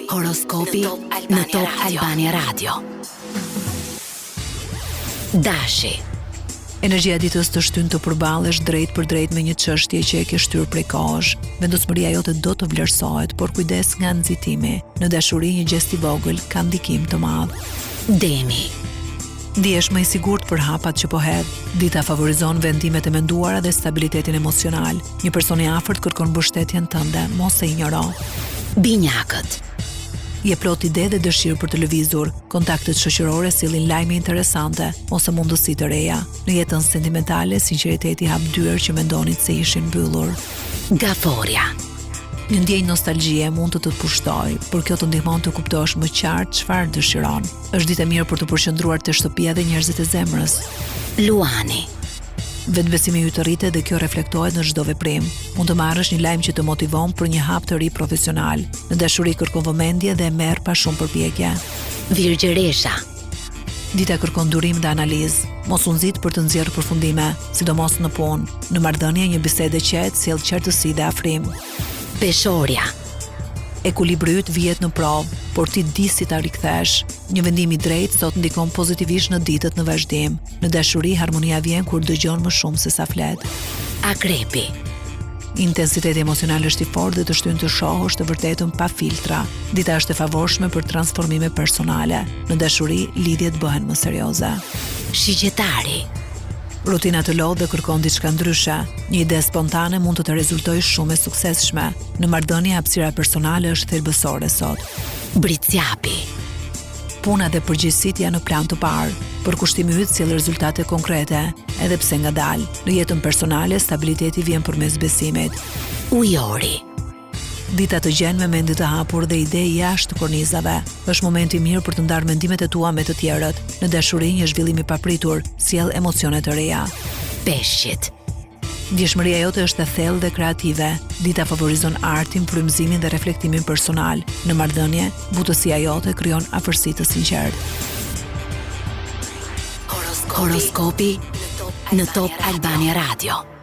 Horoskopi në Top Albania Radio. Dashi. Energjia ditës të shtyn të përballesh drejt për drejt me një çështje që e ke shtyr prej kohësh. Vendosmëria jote do të vlerësohet, por kujdes nga nxitimi. Në dashuri një gest i vogël ka ndikim të madh. Demi. Ndihesh më i sigurt për hapat që po hedh. Dita favorizon vendimet e menduara dhe stabilitetin emocional. Një person i afërt kërkon mbështetjen tënde, mos e injoro. Binjakët. Je plot ide dhe dëshirë për të lëvizur. Kontaktet shoqërore sillin lajme interesante ose mundësi të reja. Në jetën sentimentale, sinqeriteti hap dyer që mendonit se ishin mbyllur. Gaforia. Një ndjenjë nostalgjie mund të të pushtojë, por kjo të ndihmon të kuptosh më qartë çfarë dëshiron. Është ditë e mirë për të përqendruar te shtëpia dhe njerëzit e zemrës. Luani. Vetbesimi yt rritet dhe kjo reflektohet në çdo veprim. Mund të marrësh një lajm që të motivon për një hap të ri profesional. Në dashuri kërkon vëmendje dhe merr pa shumë përpjekje. Virgjëresha. Dita kërkon durim dhe analizë. Mos u nxit për të nxjerrë përfundime, sidomos në punë. Në marrëdhënie një bisedë e qetë sjell qartësi dhe afrim. Peshorja. Ekuilibri yt vihet në provë, por ti di si ta rikthesh. Një vendim i drejtë sot ndikon pozitivisht në ditët në vazhdim. Në dashuri harmonia vjen kur dëgjon më shumë se sa flet. Akrepi. Intensiteti emocional është i fortë dhe të shtyn të shohësh të vërtetën pa filtra. Dita është e favorshme për transformime personale. Në dashuri lidhjet bëhen më serioze. Shigjetari. Rutina të lodhë dhe kërkon diçka ndryshe. Një ide spontane mund të rezultojë shumë e suksesshme. Në marrëdhënie hapësira personale është thelbësore sot. Bricjapi. Puna dhe përgjegjësitë janë në plan të parë. Përkushtimi yt sjell rezultate konkrete, edhe pse ngadalë. Në jetën personale stabiliteti vjen përmes besimit. Ujori. Dita të gjen me mendje të hapur dhe ide jashtë kornizave. Është momenti i mirë për të ndarë mendimet e tua me të tjerët. Në dashuri një zhvillim i papritur sjell emocione të reja. Peshqit. Ndjeshmëria jote është e thellë dhe kreative. Dita favorizon artin, frymëzimin dhe reflektimin personal. Në marrëdhënie, butësia jote krijon afërsi të sinqertë. Horoskopi në Top Albania Radio.